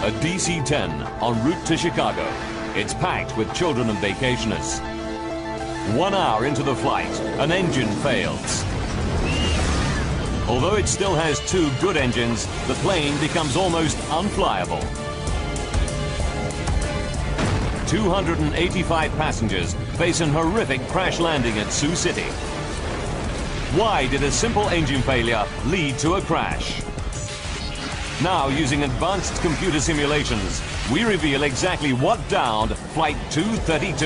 A DC-10 en route to Chicago. It's packed with children and vacationers. 1 hour into the flight, an engine fails. Although it still has 2 good engines, the plane becomes almost unflyable. 285 passengers face an horrific crash landing at Sioux City. Why did a simple engine failure lead to a crash? Now, using advanced computer simulations, we reveal exactly what downed Flight 232.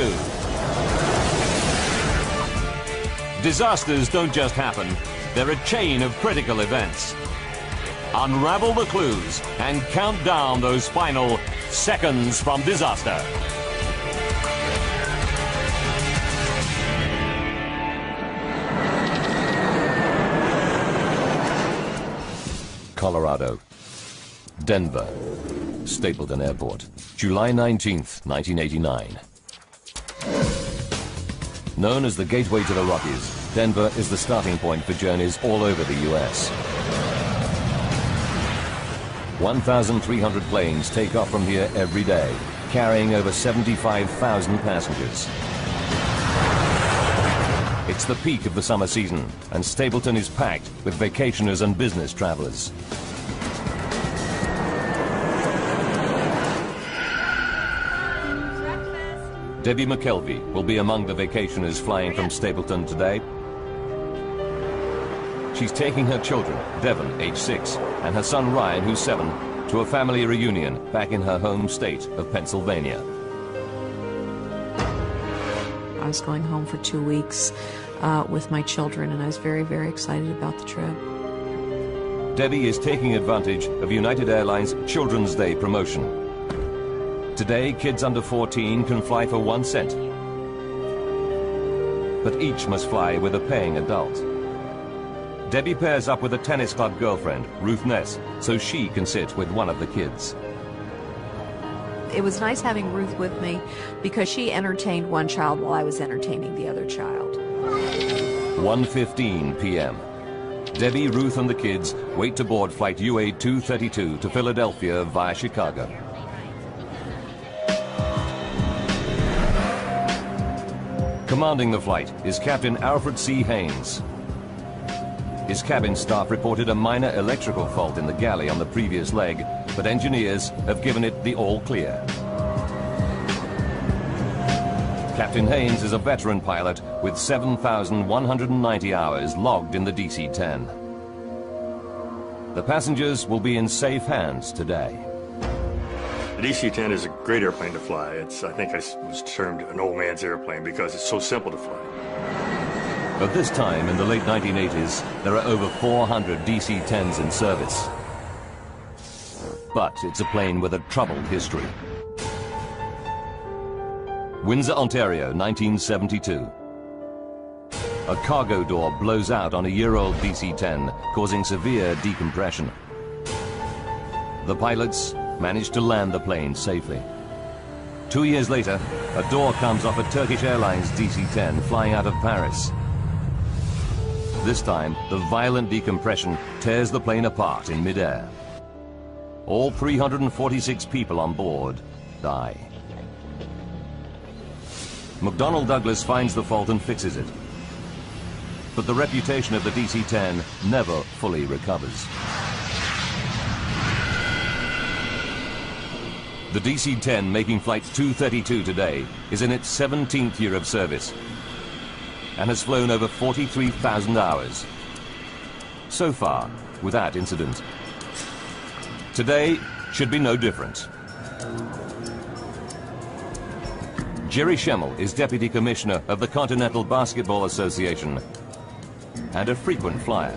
Disasters don't just happen, they're a chain of critical events. Unravel the clues and count down those final seconds from disaster. Colorado. Denver, Stapleton Airport, July 19th, 1989. Known as the gateway to the Rockies, Denver is the starting point for journeys all over the U.S. 1,300 planes take off from here every day, carrying over 75,000 passengers. It's the peak of the summer season, and Stapleton is packed with vacationers and business travelers. Debbie McKelvey will be among the vacationers flying from Stapleton today. She's taking her children, Devon, age 6, and her son Ryan, who's 7, to a family reunion back in her home state of Pennsylvania. I was going home for 2 weeks with my children, and I was very, very excited about the trip. Debbie is taking advantage of United Airlines Children's Day promotion. Today, kids under 14 can fly for 1 cent. But each must fly with a paying adult. Debbie pairs up with a tennis club girlfriend, Ruth Ness, so she can sit with one of the kids. It was nice having Ruth with me because she entertained one child while I was entertaining the other child. 1:15 p.m. Debbie, Ruth, and the kids wait to board flight UA 232 to Philadelphia via Chicago. Commanding the flight is Captain Alfred C. Haynes. His cabin staff reported a minor electrical fault in the galley on the previous leg, but engineers have given it the all clear. Captain Haynes is a veteran pilot with 7,190 hours logged in the DC-10. The passengers will be in safe hands today. The DC-10 is a great airplane to fly. I think it was termed an old man's airplane because it's so simple to fly. At this time, in the late 1980s, there are over 400 DC-10s in service. But it's a plane with a troubled history. Windsor, Ontario, 1972. A cargo door blows out on a year-old DC-10, causing severe decompression. The pilots managed to land the plane safely. 2 years later, a door comes off a Turkish Airlines DC-10 flying out of Paris. This time, the violent decompression tears the plane apart in midair. All 346 people on board die. McDonnell Douglas finds the fault and fixes it. But the reputation of the DC-10 never fully recovers. The DC-10 making flight 232 today is in its 17th year of service and has flown over 43,000 hours. So far, without incident. Today should be no different. Jerry Schemmel is Deputy Commissioner of the Continental Basketball Association and a frequent flyer.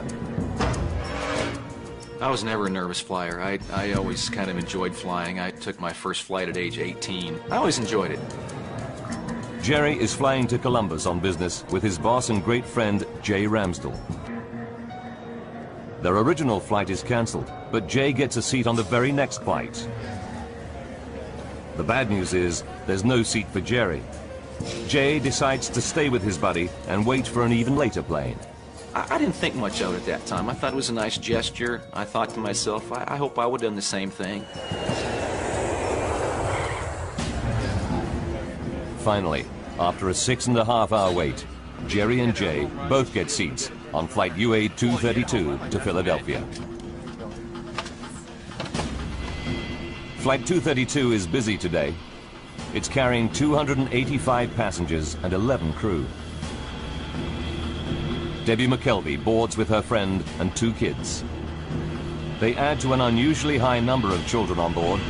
I was never a nervous flyer. I always kind of enjoyed flying. I took my first flight at age 18. I always enjoyed it. Jerry is flying to Columbus on business with his boss and great friend, Jay Ramsdell. Their original flight is cancelled, but Jay gets a seat on the very next flight. The bad news is there's no seat for Jerry. Jay decides to stay with his buddy and wait for an even later plane. I didn't think much of it at that time. I thought it was a nice gesture. I thought to myself, I hope I would have done the same thing. Finally, after a 6.5-hour wait, Jerry and Jay both get seats on flight UA 232 to Philadelphia. Flight 232 is busy today. It's carrying 285 passengers and 11 crew. Debbie McKelvey boards with her friend and 2 kids. They add to an unusually high number of children on board.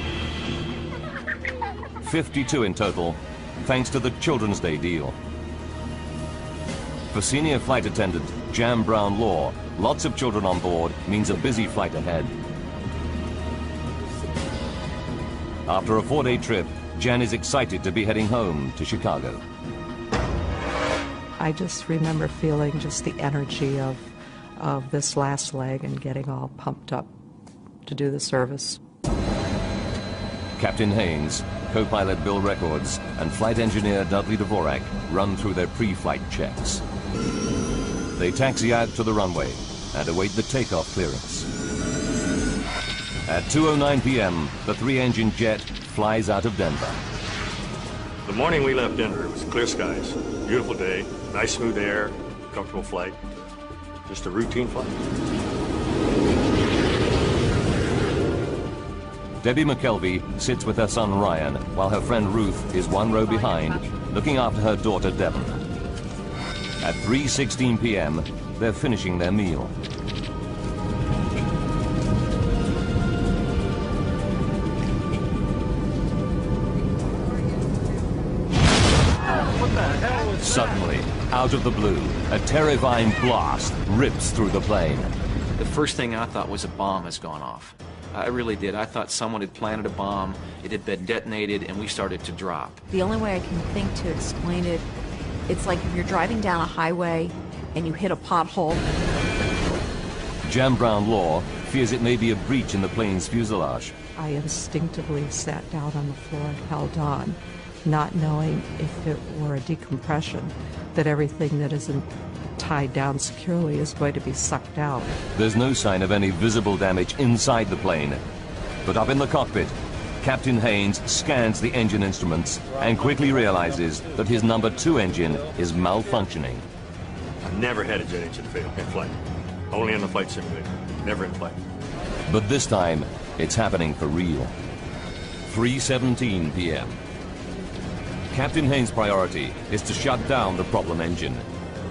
52 in total, thanks to the Children's Day deal. For senior flight attendant Jan Brown Law, lots of children on board means a busy flight ahead. After a 4-day trip, Jan is excited to be heading home to Chicago. I just remember feeling just the energy of this last leg and getting all pumped up to do the service. Captain Haynes, co-pilot Bill Records, and flight engineer Dudley Dvorak run through their pre-flight checks. They taxi out to the runway and await the takeoff clearance. At 2:09 p.m., the 3-engine jet flies out of Denver. The morning we left Denver, it was clear skies, beautiful day, nice smooth air, comfortable flight, just a routine flight. Debbie McKelvey sits with her son Ryan, while her friend Ruth is 1 row behind, looking after her daughter Devon. At 3:16 p.m., they're finishing their meal. Suddenly, out of the blue, a terrifying blast rips through the plane. The first thing I thought was a bomb has gone off. I really did. I thought someone had planted a bomb, it had been detonated, and we started to drop. The only way I can think to explain it, it's like if you're driving down a highway and you hit a pothole. Jan Brown Law fears it may be a breach in the plane's fuselage. I instinctively sat down on the floor and held on, not knowing if it were a decompression, that everything that isn't tied down securely is going to be sucked out. There's no sign of any visible damage inside the plane. But up in the cockpit, Captain Haynes scans the engine instruments and quickly realizes that his number 2 engine is malfunctioning. I've never had a jet engine fail in flight. Only in the flight simulator, never in flight. But this time, it's happening for real. 3:17 p.m. Captain Haynes' priority is to shut down the problem engine.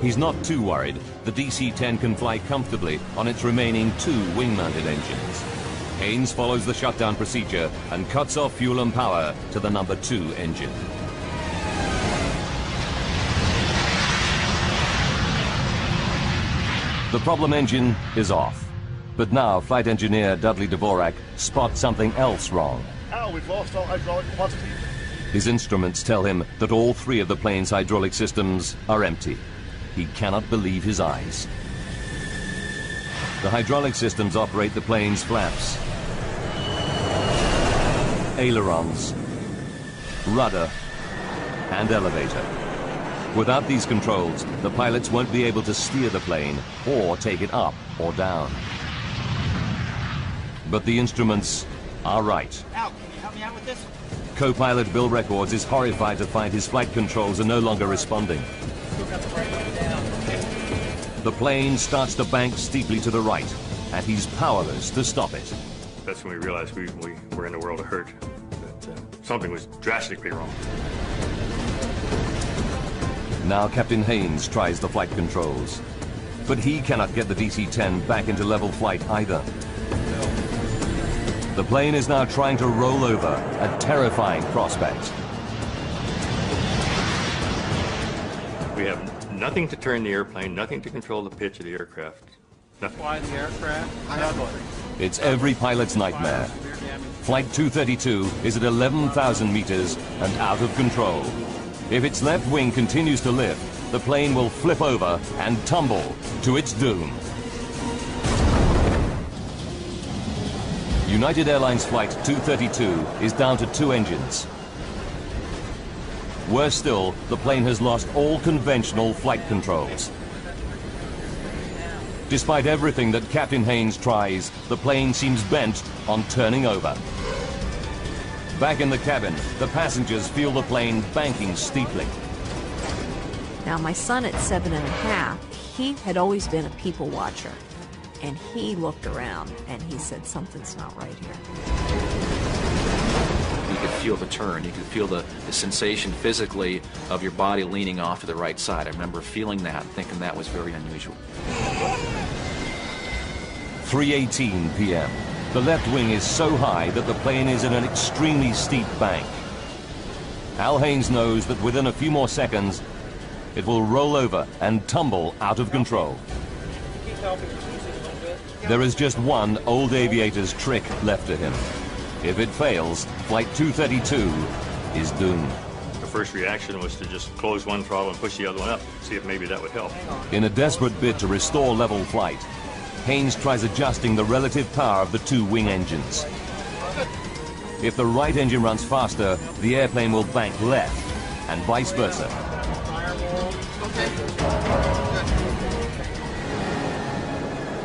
He's not too worried. The DC-10 can fly comfortably on its remaining 2 wing-mounted engines. Haynes follows the shutdown procedure and cuts off fuel and power to the number 2 engine. The problem engine is off. But now flight engineer Dudley Dvorak spots something else wrong. We've lost all hydraulic capacity. His instruments tell him that all 3 of the plane's hydraulic systems are empty. He cannot believe his eyes. The hydraulic systems operate the plane's flaps, ailerons, rudder, and elevator. Without these controls, the pilots won't be able to steer the plane or take it up or down. But the instruments are right. Al, can you help me out with this? Co-pilot Bill Records is horrified to find his flight controls are no longer responding. The plane starts to bank steeply to the right, and he's powerless to stop it. That's when we realized we were in a world of hurt, that something was drastically wrong. Now Captain Haynes tries the flight controls, but he cannot get the DC-10 back into level flight either. The plane is now trying to roll over, a terrifying prospect. We have nothing to turn the airplane, nothing to control the pitch of the aircraft. Nothing. Fly the aircraft. It's every pilot's nightmare. Flight 232 is at 11,000 meters and out of control. If its left wing continues to lift, the plane will flip over and tumble to its doom. United Airlines Flight 232 is down to 2 engines. Worse still, the plane has lost all conventional flight controls. Despite everything that Captain Haynes tries, the plane seems bent on turning over. Back in the cabin, the passengers feel the plane banking steeply. Now, my son at 7½, he had always been a people watcher. And he looked around and he said, something's not right here. You could feel the turn. You could feel the sensation physically of your body leaning off to the right side. I remember feeling that, thinking that was very unusual. 3:18 p.m. The left wing is so high that the plane is in an extremely steep bank. Al Haynes knows that within a few more seconds, it will roll over and tumble out of control. There is just one old aviator's trick left to him. If it fails, Flight 232 is doomed. The first reaction was to just close one throttle and push the other one up, see if maybe that would help. In a desperate bid to restore level flight, Haynes tries adjusting the relative power of the two wing engines. If the right engine runs faster, the airplane will bank left, and vice versa.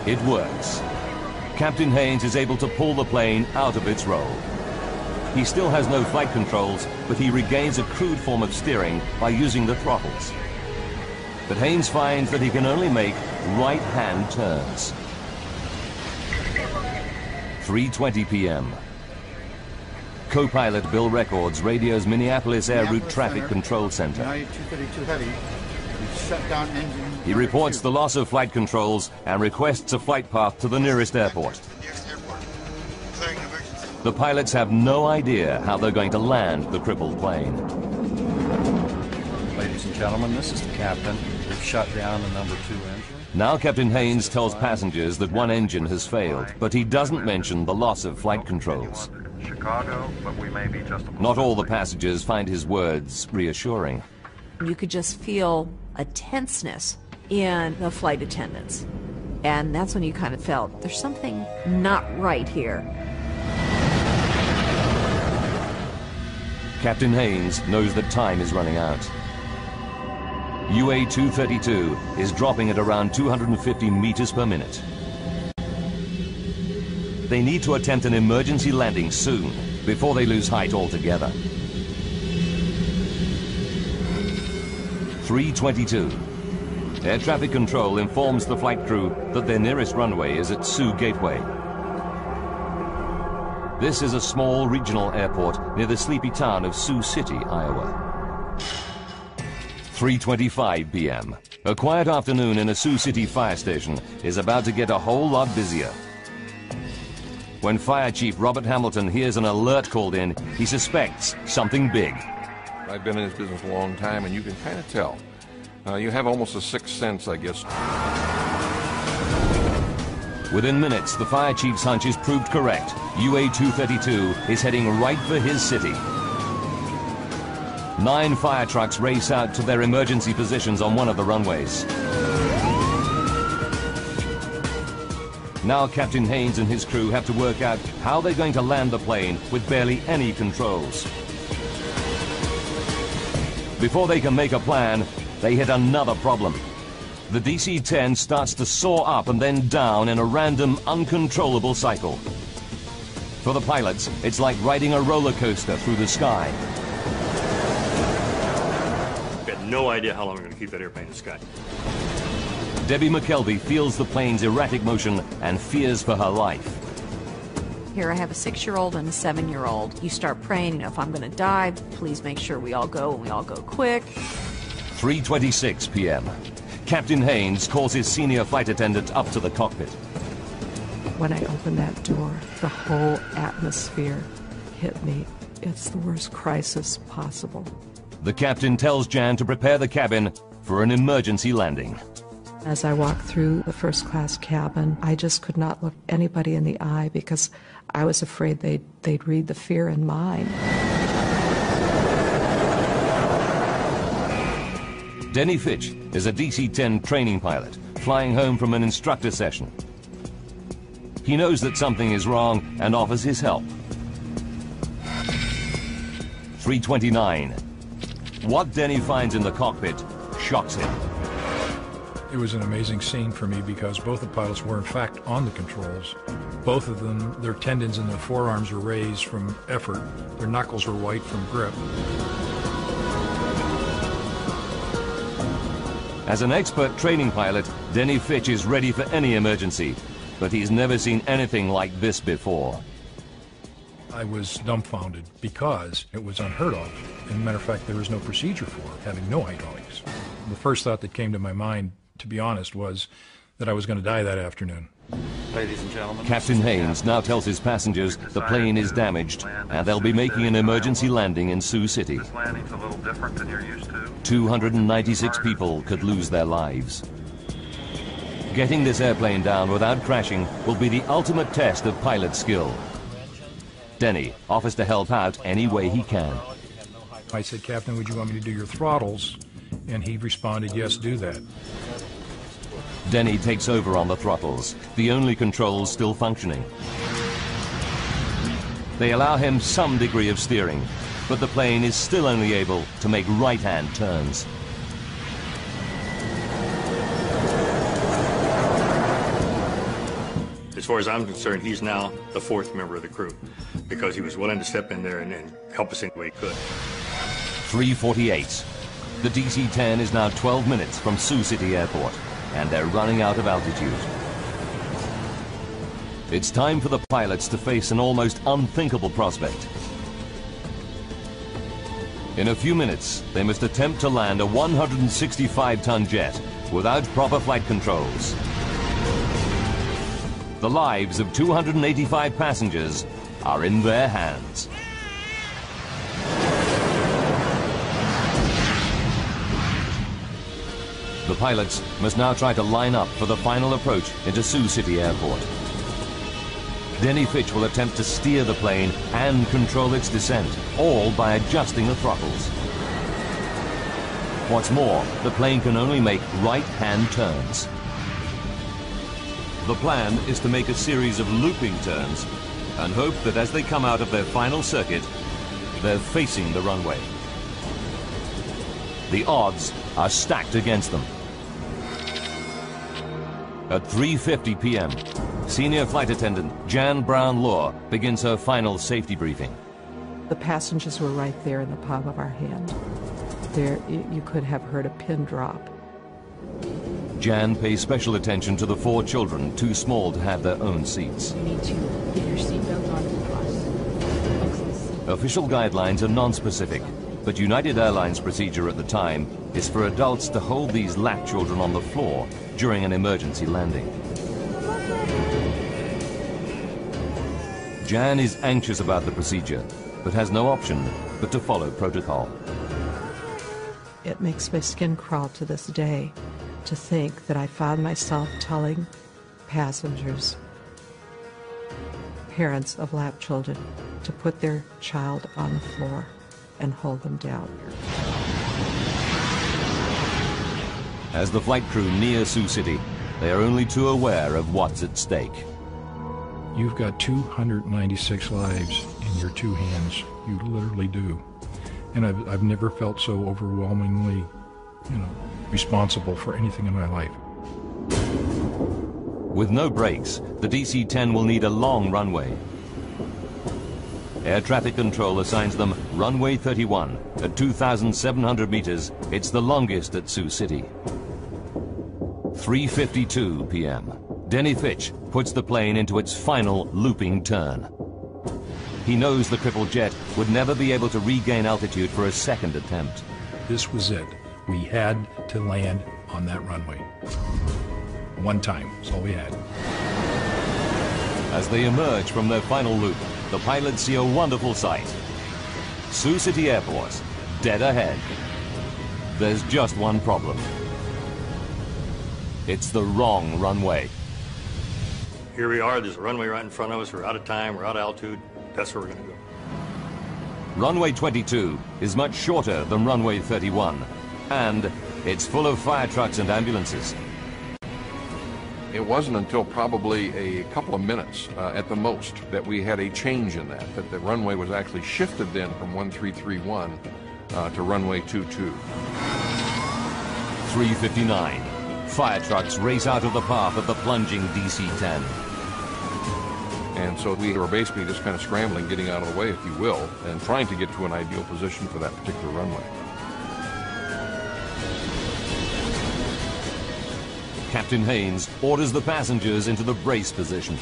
It works. Captain Haynes is able to pull the plane out of its roll. He still has no flight controls, but he regains a crude form of steering by using the throttles. But Haynes finds that he can only make right-hand turns. 3:20 p.m. Co-pilot Bill Records radios Minneapolis Air Route Traffic Control Center. 232 heavy. Shut down engine. He reports the loss of flight controls and requests a flight path to the nearest airport. The pilots have no idea how they're going to land the crippled plane. Ladies and gentlemen, this is the captain. We've shut down the number 2 engine. Now Captain Haynes tells passengers that one engine has failed, but he doesn't mention the loss of flight controls. Chicago, but we may be just Not all the passengers find his words reassuring. You could just feel a tenseness in the flight attendants. And that's when you kind of felt there's something not right here. Captain Haynes knows that time is running out. UA-232 is dropping at around 250 meters per minute. They need to attempt an emergency landing soon, before they lose height altogether. 3:22. Air traffic control informs the flight crew that their nearest runway is at Sioux Gateway. This is a small regional airport near the sleepy town of Sioux City, Iowa. 3:25 p.m. A quiet afternoon in a Sioux City fire station is about to get a whole lot busier. When Fire Chief Robert Hamilton hears an alert called in, he suspects something big. I've been in this business a long time, and you can kind of tell. You have almost a sixth sense, I guess. Within minutes, the fire chief's hunch is proved correct. UA-232 is heading right for his city. 9 fire trucks race out to their emergency positions on one of the runways. Now Captain Haynes and his crew have to work out how they're going to land the plane with barely any controls. Before they can make a plan, they hit another problem. The DC-10 starts to soar up and then down in a random, uncontrollable cycle. For the pilots, it's like riding a roller coaster through the sky. We had no idea how long we were going to keep that airplane in the sky. Debbie McKelvey feels the plane's erratic motion and fears for her life. Here I have a 6-year-old and a 7-year-old. You start praying, you know, if I'm going to die, please make sure we all go and we all go quick. 3:26 p.m. Captain Haynes calls his senior flight attendant up to the cockpit. When I opened that door, the whole atmosphere hit me. It's the worst crisis possible. The captain tells Jan to prepare the cabin for an emergency landing. As I walked through the first-class cabin, I just could not look anybody in the eye because I was afraid they'd read the fear in mine. Denny Fitch is a DC-10 training pilot flying home from an instructor session. He knows that something is wrong and offers his help. 3:29. What Denny finds in the cockpit shocks him. It was an amazing scene for me because both the pilots were in fact on the controls Both of them, their tendons in their forearms were raised from effort. Their knuckles were white from grip. As an expert training pilot, Denny Fitch is ready for any emergency, but he's never seen anything like this before. I was dumbfounded because it was unheard of. As a matter of fact, there was no procedure for it, having no hydraulics. The first thought that came to my mind, to be honest, was that I was going to die that afternoon. Ladies and gentlemen, Captain Haynes now tells his passengers the plane is damaged and they'll be making an emergency landing in Sioux City. This landing's a little different than you're used to. 296 people could lose their lives. Getting this airplane down without crashing will be the ultimate test of pilot skill. Denny offers to help out any way he can. I said, "Captain, would you want me to do your throttles?" And he responded, "Yes, do that." Denny takes over on the throttles, the only controls still functioning. They allow him some degree of steering, but the plane is still only able to make right-hand turns. As far as I'm concerned, he's now the fourth member of the crew because he was willing to step in there and help us any way he could. 3:48. The DC-10 is now 12 minutes from Sioux City Airport, and they're running out of altitude. It's time for the pilots to face an almost unthinkable prospect. In a few minutes, they must attempt to land a 165-ton jet without proper flight controls. The lives of 285 passengers are in their hands. The pilots must now try to line up for the final approach into Sioux City Airport. Denny Fitch will attempt to steer the plane and control its descent, all by adjusting the throttles. What's more, the plane can only make right-hand turns. The plan is to make a series of looping turns and hope that as they come out of their final circuit, they're facing the runway. The odds are stacked against them. At 3:50 p.m., Senior Flight Attendant Jan Brown-Law begins her final safety briefing. The passengers were right there in the palm of our hand. There, you could have heard a pin drop. Jan pays special attention to the 4 children too small to have their own seats. You need to get your seatbelt on and cross. Official guidelines are non-specific, but United Airlines procedure at the time is for adults to hold these lap children on the floor during an emergency landing. Jan is anxious about the procedure, but has no option but to follow protocol. It makes my skin crawl to this day to think that I found myself telling passengers, parents of lap children, to put their child on the floor and hold them down. As the flight crew near Sioux City, they are only too aware of what's at stake. You've got 296 lives in your 2 hands. You literally do. And I've never felt so overwhelmingly, responsible for anything in my life. With no brakes, the DC-10 will need a long runway. Air traffic control assigns them runway 31 at 2,700 meters. It's the longest at Sioux City. 3:52 p.m. Denny Fitch puts the plane into its final looping turn. He knows the crippled jet would never be able to regain altitude for a second attempt. This was it. We had to land on that runway. One time, that's all we had. As they emerge from their final loop, the pilots see a wonderful sight. Sioux City Airport, dead ahead. There's just one problem. It's the wrong runway. Here we are, there's a runway right in front of us, we're out of time, we're out of altitude, that's where we're gonna go. Runway 22 is much shorter than runway 31, and it's full of fire trucks and ambulances. It wasn't until probably a couple of minutes at the most that we had a change in that the runway was actually shifted then from 1331 to runway 22. 3:59. Fire trucks race out of the path of the plunging DC-10. And so we were basically just kind of scrambling, getting out of the way, if you will, and trying to get to an ideal position for that particular runway. Captain Haynes orders the passengers into the brace position.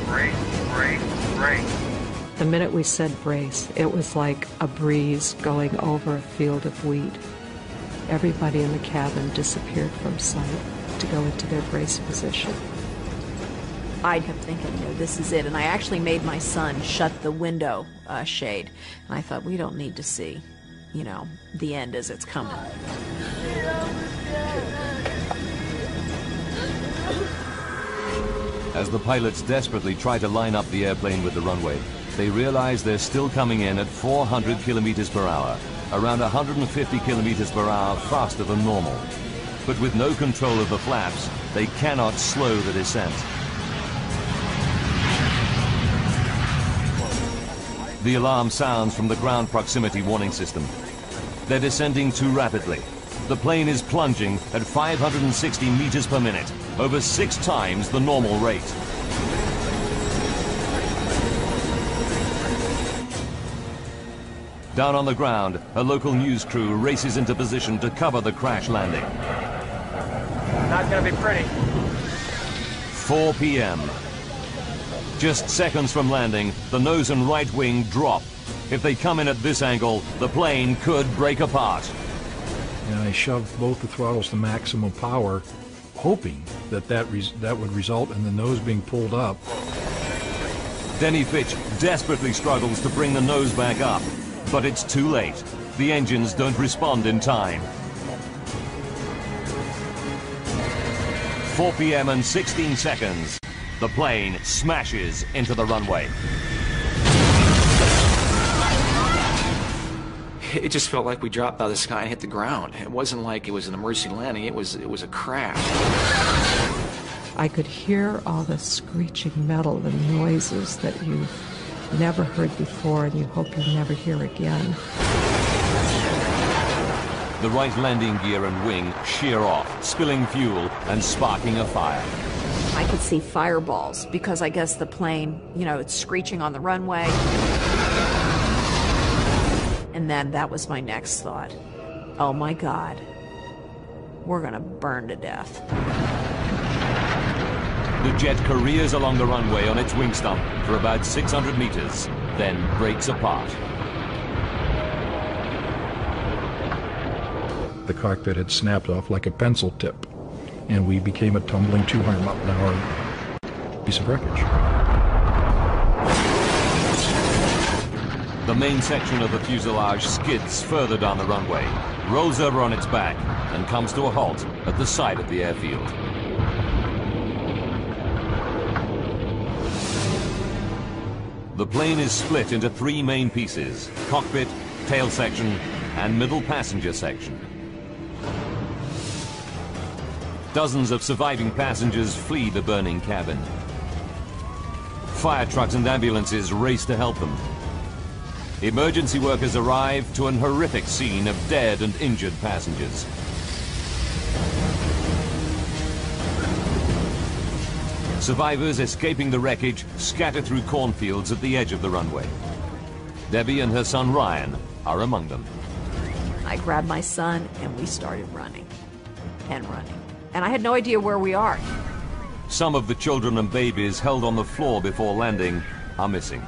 Brace, brace, brace. The minute we said brace, it was like a breeze going over a field of wheat. Everybody in the cabin disappeared from sight to go into their brace position. I kept thinking, this is it. And I actually made my son shut the window shade. And I thought, we don't need to see, the end as it's coming. As the pilots desperately try to line up the airplane with the runway, they realize they're still coming in at 400 kilometers per hour, around 150 kilometers per hour faster than normal. But with no control of the flaps, they cannot slow the descent. The alarm sounds from the ground proximity warning system. They're descending too rapidly. The plane is plunging at 560 meters per minute, over 6 times the normal rate. Down on the ground, a local news crew races into position to cover the crash landing. Not gonna be pretty. 4 p.m. Just seconds from landing, the nose and right wing drop. If they come in at this angle, the plane could break apart. And I shoved both the throttles to maximum power, hoping that would result in the nose being pulled up. Denny Fitch desperately struggles to bring the nose back up, but it's too late. The engines don't respond in time. 4 p.m. and 16 seconds. The plane smashes into the runway. It just felt like we dropped out of the sky and hit the ground. It wasn't like it was an emergency landing. It was a crash. I could hear all the screeching metal and noises that you've never heard before and you hope you never hear again. The right landing gear and wing shear off, spilling fuel and sparking a fire. I could see fireballs because I guess the plane, it's screeching on the runway. And then that was my next thought. Oh my God, we're gonna burn to death. The jet careers along the runway on its wing stump for about 600 meters, then breaks apart. The cockpit had snapped off like a pencil tip, and we became a tumbling 200-mile-an-hour piece of wreckage. The main section of the fuselage skids further down the runway, rolls over on its back, and comes to a halt at the side of the airfield. The plane is split into 3 main pieces: cockpit, tail section, and middle passenger section. Dozens of surviving passengers flee the burning cabin. Fire trucks and ambulances race to help them. Emergency workers arrive to an horrific scene of dead and injured passengers. Survivors escaping the wreckage scatter through cornfields at the edge of the runway. Debbie and her son Ryan are among them. I grabbed my son and we started running and running. And I had no idea where we are. Some of the children and babies held on the floor before landing are missing.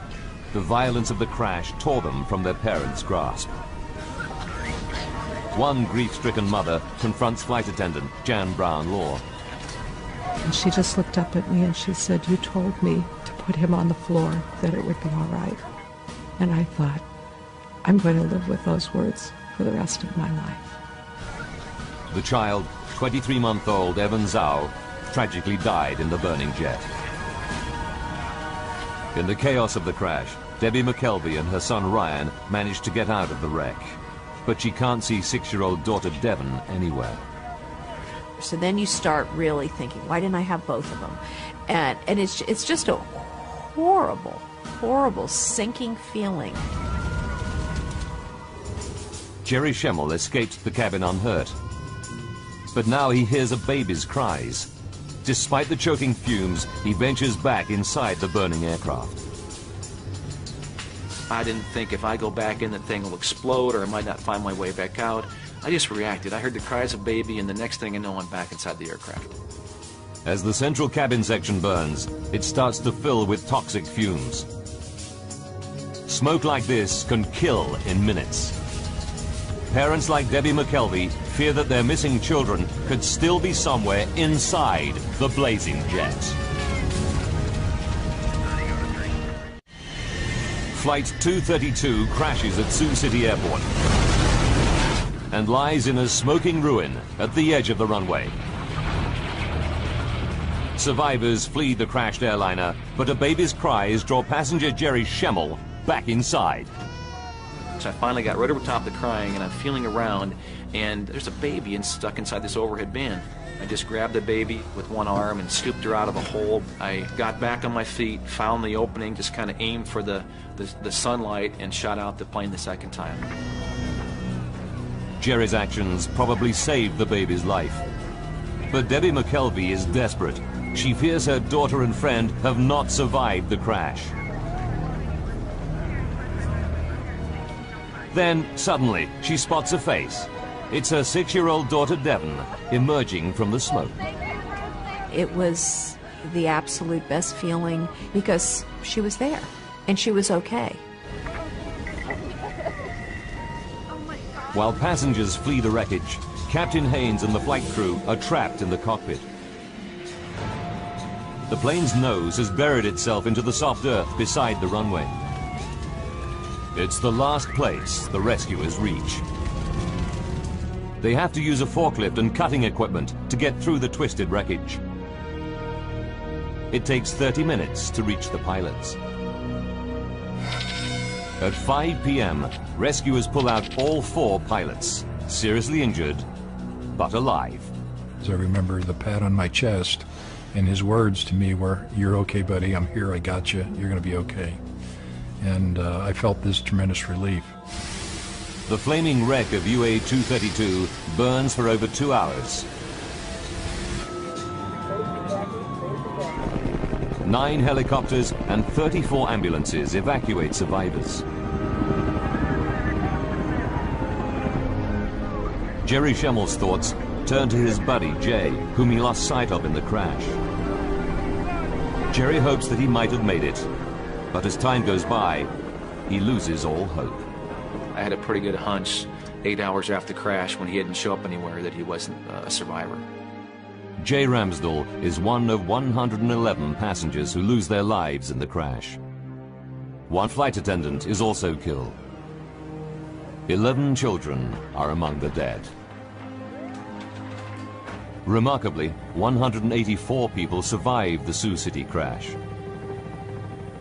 The violence of the crash tore them from their parents' grasp. One grief-stricken mother confronts flight attendant Jan Brown-Law. And she just looked up at me and she said, "You told me to put him on the floor, that it would be all right." And I thought, I'm going to live with those words for the rest of my life. The child, 23-month-old Evan Zhao, tragically died in the burning jet. In the chaos of the crash, Debbie McKelvey and her son Ryan managed to get out of the wreck. But she can't see 6-year-old daughter Devon anywhere. So then you start really thinking, why didn't I have both of them? And it's just a horrible, horrible sinking feeling. Jerry Schemmel escaped the cabin unhurt. But now he hears a baby's cries. Despite the choking fumes, he ventures back inside the burning aircraft. I didn't think if I go back in, the thing will explode or I might not find my way back out. I just reacted. I heard the cries of baby, and the next thing I know, I'm back inside the aircraft. As the central cabin section burns, it starts to fill with toxic fumes. Smoke like this can kill in minutes. Parents like Debbie McKelvey fear that their missing children could still be somewhere inside the blazing jet. Flight 232 crashes at Sioux City Airport and lies in a smoking ruin at the edge of the runway. Survivors flee the crashed airliner, but a baby's cries draw passenger Jerry Schemmel back inside. So I finally got right over top of the crying, and I'm feeling around, and there's a baby stuck inside this overhead bin. I just grabbed the baby with one arm and scooped her out of the hole. I got back on my feet, found the opening, just kind of aimed for the sunlight, and shot out the plane the second time. Jerry's actions probably saved the baby's life. But Debbie McKelvey is desperate. She fears her daughter and friend have not survived the crash. Then, suddenly, she spots a face. It's her 6-year-old daughter, Devon, emerging from the smoke. It was the absolute best feeling because she was there, and she was okay. While passengers flee the wreckage, Captain Haynes and the flight crew are trapped in the cockpit. The plane's nose has buried itself into the soft earth beside the runway. It's the last place the rescuers reach. They have to use a forklift and cutting equipment to get through the twisted wreckage. It takes 30 minutes to reach the pilots. At 5 p.m., rescuers pull out all 4 pilots, seriously injured, but alive. I remember the pat on my chest, and his words to me were, "You're okay, buddy, I'm here, I got you, you're going to be okay." And I felt this tremendous relief. The flaming wreck of UA-232 burns for over 2 hours. 9 helicopters and 34 ambulances evacuate survivors. Jerry Schemmel's thoughts turn to his buddy, Jay, whom he lost sight of in the crash. Jerry hopes that he might have made it, but as time goes by, he loses all hope. I had a pretty good hunch 8 hours after the crash, when he didn't show up anywhere, that he wasn't a survivor. Jay Ramsdell is one of 111 passengers who lose their lives in the crash. 1 flight attendant is also killed. 11 children are among the dead. Remarkably, 184 people survived the Sioux City crash.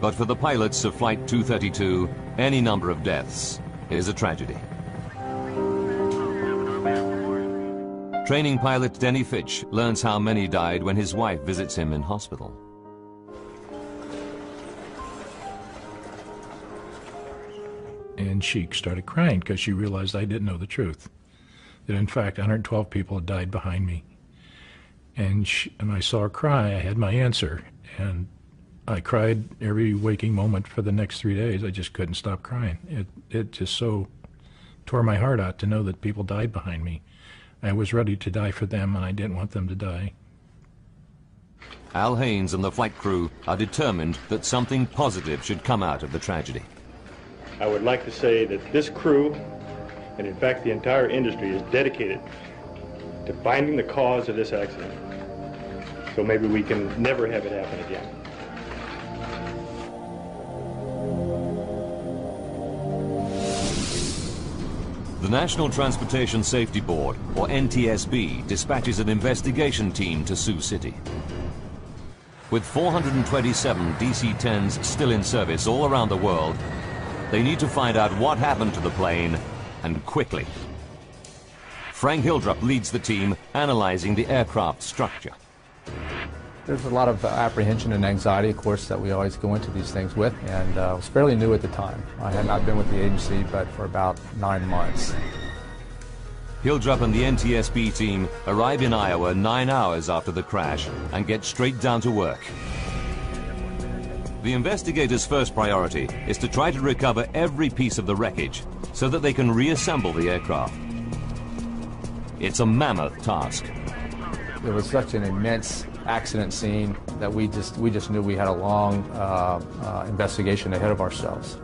But for the pilots of Flight 232, any number of deaths is a tragedy. Training pilot Denny Fitch learns how many died when his wife visits him in hospital. And she started crying because she realized I didn't know the truth. That in fact 112 people had died behind me. And I saw her cry. I had my answer. And I cried every waking moment for the next 3 days. I just couldn't stop crying. It just so tore my heart out to know that people died behind me. I was ready to die for them, and I didn't want them to die. Al Haynes and the flight crew are determined that something positive should come out of the tragedy. I would like to say that this crew, and in fact the entire industry, is dedicated to finding the cause of this accident. So maybe we can never have it happen again. The National Transportation Safety Board, or NTSB, dispatches an investigation team to Sioux City. With 427 DC-10s still in service all around the world, they need to find out what happened to the plane, and quickly. Frank Hildrup leads the team, analyzing the aircraft structure. There's a lot of apprehension and anxiety, of course, that we always go into these things with, and I was fairly new at the time. I had not been with the agency but for about 9 months. Hildrup and the NTSB team arrive in Iowa 9 hours after the crash and get straight down to work. The investigators' first priority is to try to recover every piece of the wreckage so that they can reassemble the aircraft. It's a mammoth task. It was such an immense accident scene that we just knew we had a long investigation ahead of ourselves.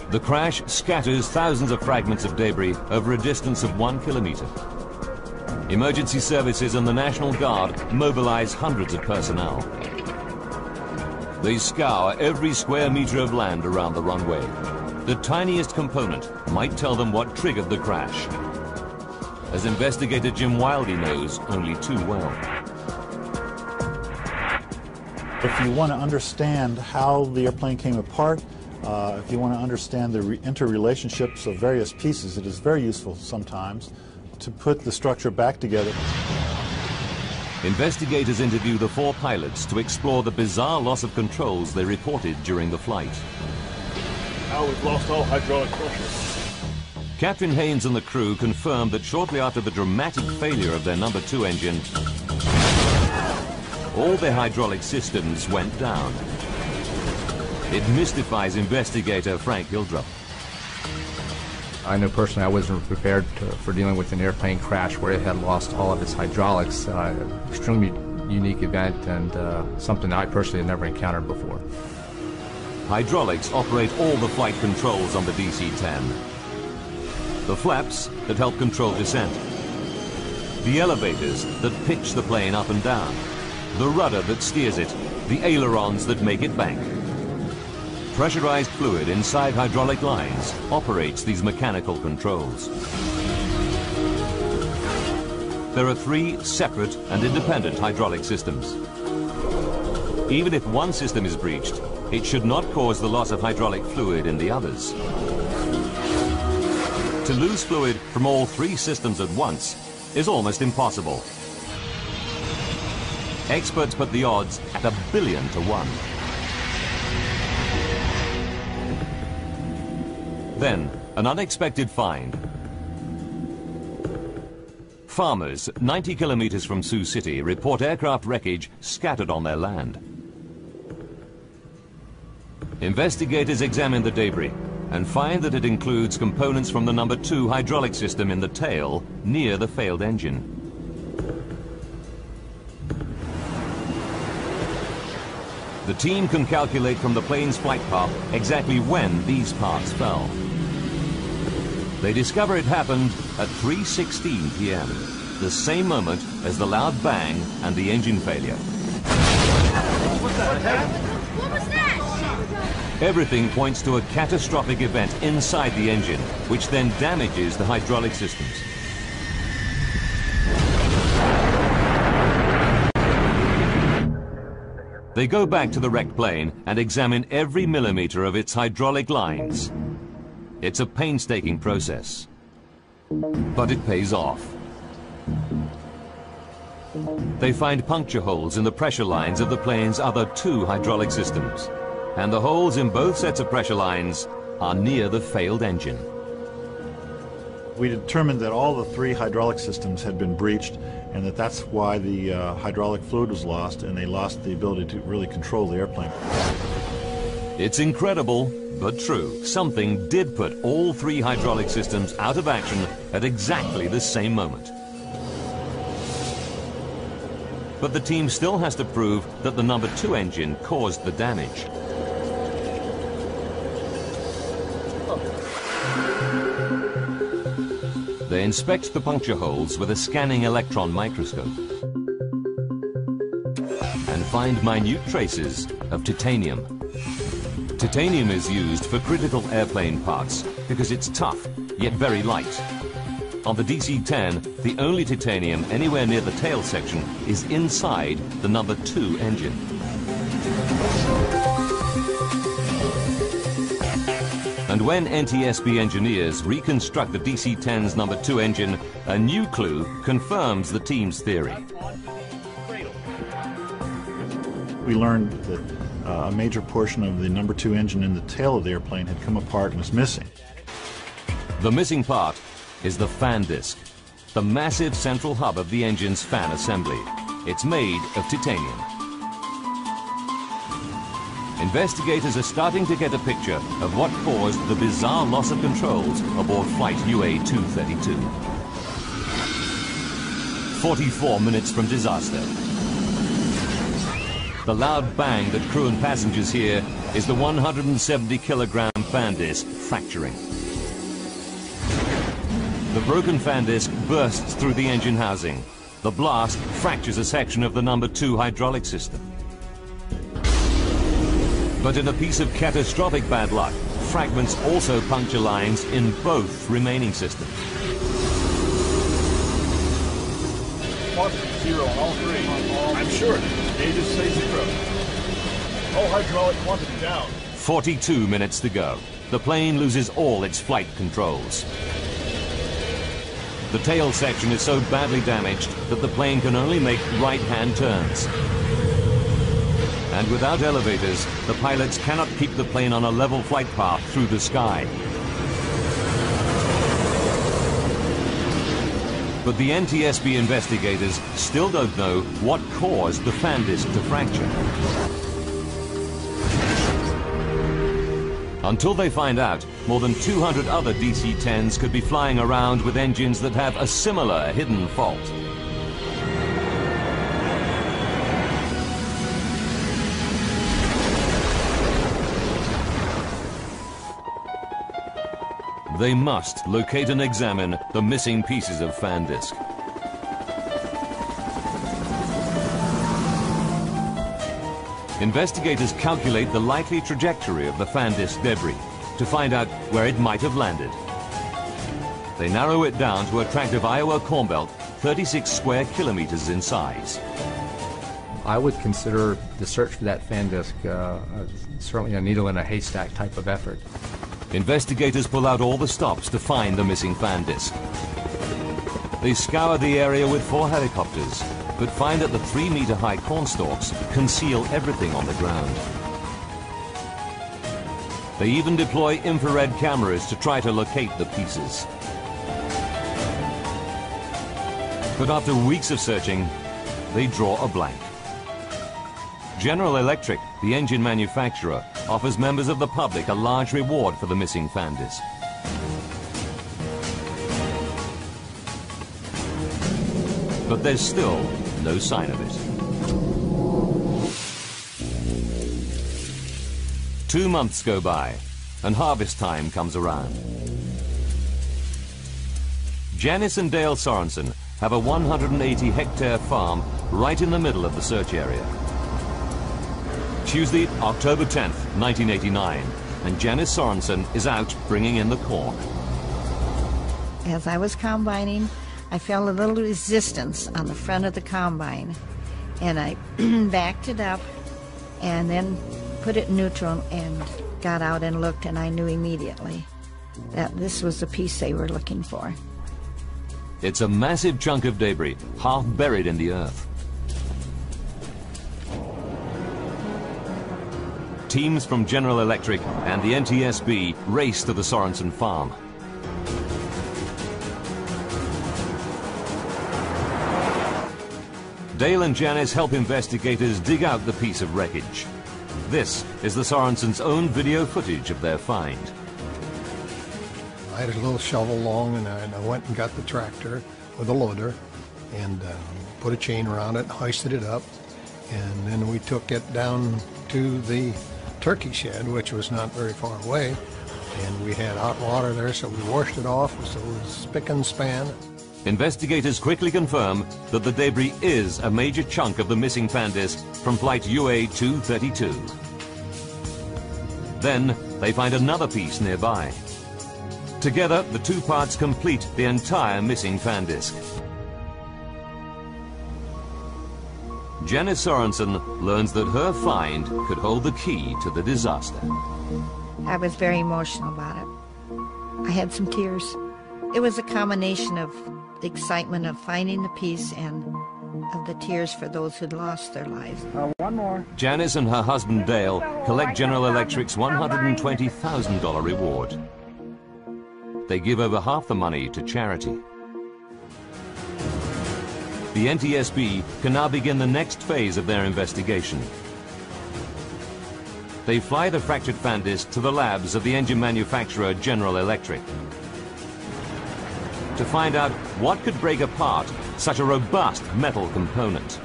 The crash scatters thousands of fragments of debris over a distance of 1 kilometer. Emergency services and the National Guard mobilize hundreds of personnel. They scour every square meter of land around the runway. The tiniest component might tell them what triggered the crash. As investigator Jim Wildey knows only too well. If you want to understand how the airplane came apart, if you want to understand the interrelationships of various pieces, it is very useful sometimes to put the structure back together. Investigators interview the 4 pilots to explore the bizarre loss of controls they reported during the flight. We've lost all hydraulic pressure. Captain Haynes and the crew confirmed that shortly after the dramatic failure of their number 2 engine, all their hydraulic systems went down. It mystifies investigator Frank Hildrup. I know personally I wasn't prepared for dealing with an airplane crash where it had lost all of its hydraulics. Extremely unique event and something I personally had never encountered before. Hydraulics operate all the flight controls on the DC-10. The flaps that help control descent. The elevators that pitch the plane up and down. The rudder that steers it. The ailerons that make it bank. Pressurized fluid inside hydraulic lines operates these mechanical controls. There are 3 separate and independent hydraulic systems. Even if one system is breached, it should not cause the loss of hydraulic fluid in the others. To lose fluid from all 3 systems at once is almost impossible. Experts put the odds at 1 billion to 1. Then, an unexpected find. Farmers 90 kilometers from Sioux City report aircraft wreckage scattered on their land. Investigators examine the debris and find that it includes components from the number 2 hydraulic system in the tail near the failed engine. The team can calculate from the plane's flight path exactly when these parts fell. They discover it happened at 3:16 p.m., the same moment as the loud bang and the engine failure. What was that? Everything points to a catastrophic event inside the engine, which then damages the hydraulic systems. They go back to the wrecked plane and examine every millimeter of its hydraulic lines. It's a painstaking process, but it pays off. They find puncture holes in the pressure lines of the plane's other 2 hydraulic systems, and the holes in both sets of pressure lines are near the failed engine. We determined that all the 3 hydraulic systems had been breached, and that's why the hydraulic fluid was lost, and they lost the ability to really control the airplane. It's incredible, but true. Something did put all 3 hydraulic systems out of action at exactly the same moment. But the team still has to prove that the number 2 engine caused the damage. They inspect the puncture holes with a scanning electron microscope and find minute traces of titanium. Titanium is used for critical airplane parts because it's tough, yet very light. On the DC-10, the only titanium anywhere near the tail section is inside the number 2 engine. And when NTSB engineers reconstruct the DC-10's number 2 engine, a new clue confirms the team's theory. We learned that a major portion of the number 2 engine in the tail of the airplane had come apart and was missing. The missing part is the fan disc, the massive central hub of the engine's fan assembly. It's made of titanium. Investigators are starting to get a picture of what caused the bizarre loss of controls aboard flight UA-232. 44 minutes from disaster. The loud bang that crew and passengers hear is the 170-kilogram fan disc fracturing. The broken fan disc bursts through the engine housing. The blast fractures a section of the number 2 hydraulic system. But in a piece of catastrophic bad luck, fragments also puncture lines in both remaining systems. Positive 0 on all 3. I'm sure gauges say 0. All hydraulic quantity down. 42 minutes to go. The plane loses all its flight controls. The tail section is so badly damaged that the plane can only make right-hand turns. And without elevators, the pilots cannot keep the plane on a level flight path through the sky. But the NTSB investigators still don't know what caused the fan disc to fracture. Until they find out, more than 200 other DC-10s could be flying around with engines that have a similar hidden fault. They must locate and examine the missing pieces of fan disc. Investigators calculate the likely trajectory of the fan disc debris to find out where it might have landed. They narrow it down to a tract of Iowa corn belt 36 square kilometers in size. I would consider the search for that fan disc certainly a needle in a haystack type of effort. Investigators pull out all the stops to find the missing fan disc. They scour the area with 4 helicopters, but find that the 3-meter-high cornstalks conceal everything on the ground. They even deploy infrared cameras to try to locate the pieces. But after weeks of searching, they draw a blank. General Electric, the engine manufacturer, offers members of the public a large reward for the missing fan disc. But there's still no sign of it. 2 months go by, and harvest time comes around. Janice and Dale Sorensen have a 180-hectare farm right in the middle of the search area. Tuesday, October 10th, 1989, and Janice Sorensen is out bringing in the corn. As I was combining, I felt a little resistance on the front of the combine, and I backed it up and then put it in neutral and got out and looked, and I knew immediately that this was the piece they were looking for. It's a massive chunk of debris, half buried in the earth. Teams from General Electric and the NTSB race to the Sorensen farm. Dale and Janice help investigators dig out the piece of wreckage. This is the Sorensens' own video footage of their find. I had a little shovel long, and I went and got the tractor with a loader and put a chain around it, hoisted it up, and then we took it down to the turkey shed, which was not very far away, and we had hot water there, so we washed it off, so it was spick and span. Investigators quickly confirm that the debris is a major chunk of the missing fan disc from flight UA-232. Then they find another piece nearby. Together, the 2 parts complete the entire missing fan disc. Janice Sorensen learns that her find could hold the key to the disaster. I was very emotional about it. I had some tears. It was a combination of the excitement of finding the piece and of the tears for those who'd lost their lives. One more. Janice and her husband Dale collect General Electric's $120,000 reward. They give over half the money to charity. the NTSB can now begin the next phase of their investigation. They fly the fractured fan disc to the labs of the engine manufacturer General Electric to find out what could break apart such a robust metal component.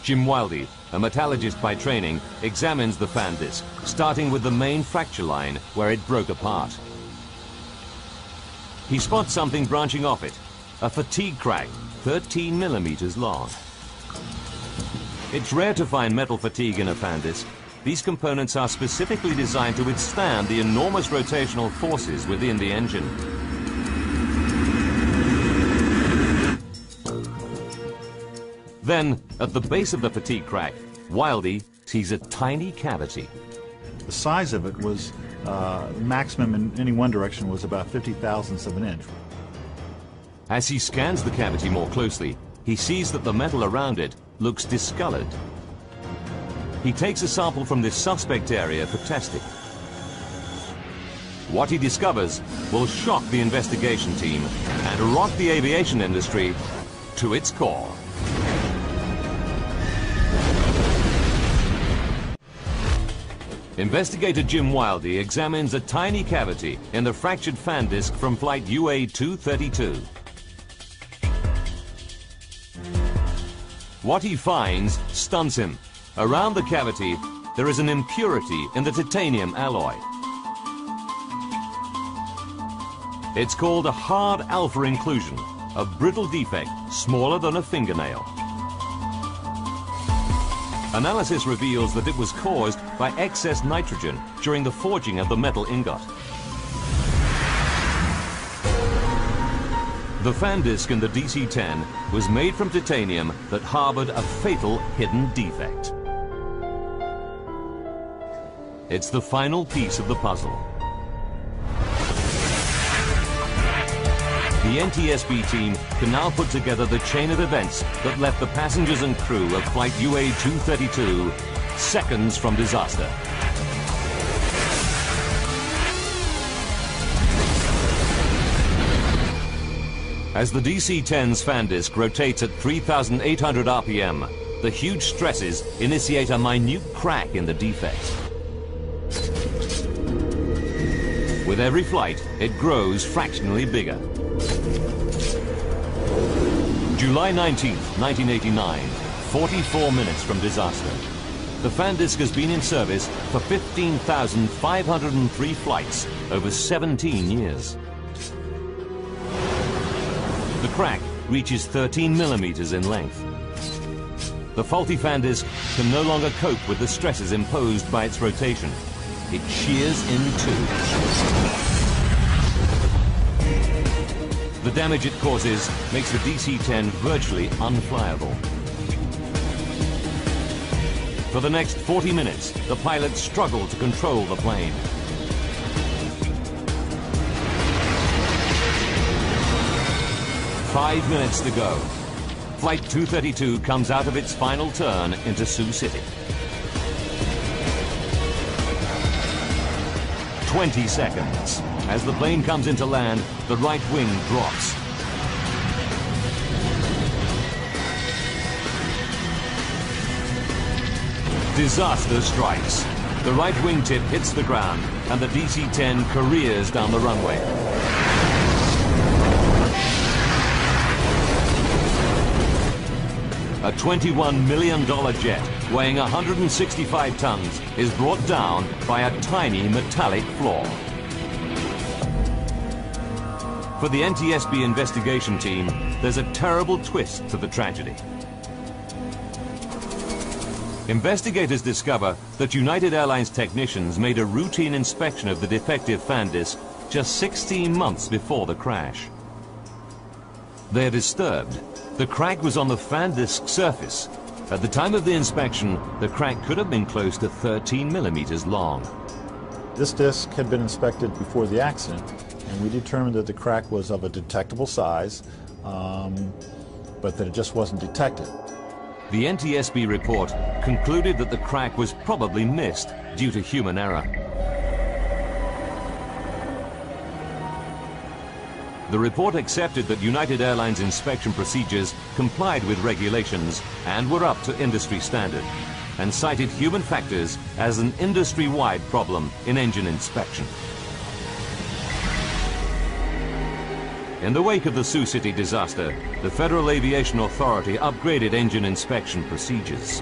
Jim Wildey, a metallurgist by training, examines the fan disc, starting with the main fracture line where it broke apart. He spots something branching off it, a fatigue crack 13 millimeters long. It's rare to find metal fatigue in a fan disc. These components are specifically designed to withstand the enormous rotational forces within the engine. Then, at the base of the fatigue crack, Wildey sees a tiny cavity. The size of it was maximum in any one direction was about 50 thousandths of an inch. As he scans the cavity more closely, he sees that the metal around it looks discolored. He takes a sample from this suspect area for testing. What he discovers will shock the investigation team and rock the aviation industry to its core. Investigator Jim Wildey examines a tiny cavity in the fractured fan disc from flight UA-232. What he finds stuns him. Around the cavity, there is an impurity in the titanium alloy. It's called a hard alpha inclusion, a brittle defect smaller than a fingernail. Analysis reveals that it was caused by excess nitrogen during the forging of the metal ingot. The fan disc in the DC-10 was made from titanium that harbored a fatal hidden defect. It's the final piece of the puzzle. The NTSB team can now put together the chain of events that left the passengers and crew of flight UA-232 seconds from disaster. As the DC-10's fan disc rotates at 3,800 RPM, the huge stresses initiate a minute crack in the defect. With every flight, it grows fractionally bigger. July 19th, 1989, 44 minutes from disaster. The fan disc has been in service for 15,503 flights over 17 years. The crack reaches 13 millimeters in length. The faulty fan disc can no longer cope with the stresses imposed by its rotation. It shears in two. The damage it causes makes the DC-10 virtually unflyable. For the next 40 minutes, the pilots struggle to control the plane. "5 minutes to go. Flight 232 comes out of its final turn into Sioux City. 20 seconds. As the plane comes into land, the right wing drops. Disaster strikes. The right wingtip hits the ground, and the DC-10 careers down the runway. A $21 million jet weighing 165 tons is brought down by a tiny metallic flaw. For the NTSB investigation team, there's a terrible twist to the tragedy. Investigators discover that United Airlines technicians made a routine inspection of the defective fan disc just 16 months before the crash. They're disturbed. The crack was on the fan disc surface. At the time of the inspection, the crack could have been close to 13 millimeters long. This disc had been inspected before the accident, and we determined that the crack was of a detectable size, but that it just wasn't detected. The NTSB report concluded that the crack was probably missed due to human error. the report accepted that United Airlines inspection procedures complied with regulations and were up to industry standard, and cited human factors as an industry-wide problem in engine inspection. In the wake of the Sioux City disaster, the Federal Aviation Authority upgraded engine inspection procedures.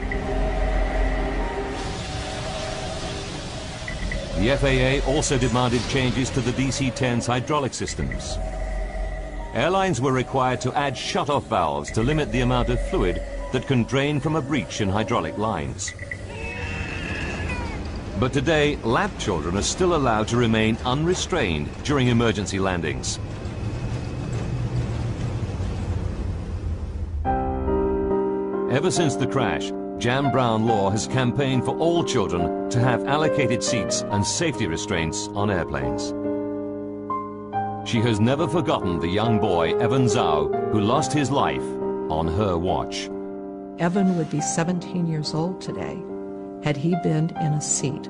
The FAA also demanded changes to the DC-10's hydraulic systems. Airlines were required to add shut-off valves to limit the amount of fluid that can drain from a breach in hydraulic lines. But today, lab children are still allowed to remain unrestrained during emergency landings. Ever since the crash, Jan Brown Law has campaigned for all children to have allocated seats and safety restraints on airplanes. She has never forgotten the young boy, Evan Zhao, who lost his life on her watch. Evan would be 17 years old today had he been in a seat.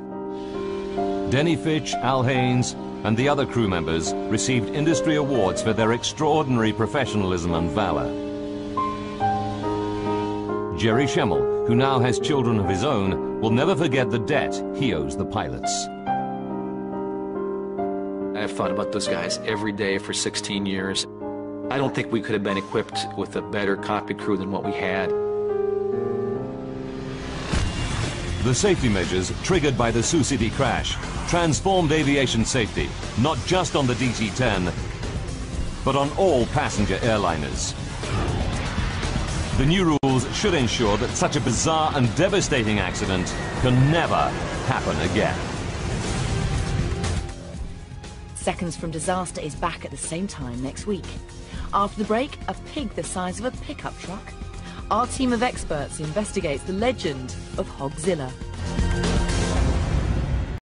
Denny Fitch, Al Haynes, and the other crew members received industry awards for their extraordinary professionalism and valor. Jerry Schemmel, who now has children of his own, will never forget the debt he owes the pilots. I've thought about those guys every day for 16 years. I don't think we could have been equipped with a better cockpit crew than what we had. The safety measures triggered by the Sioux City crash transformed aviation safety, not just on the DC-10, but on all passenger airliners. The new rules should ensure that such a bizarre and devastating accident can never happen again. Seconds from Disaster is back at the same time next week. After the break, a pig the size of a pickup truck. Our team of experts investigates the legend of Hogzilla.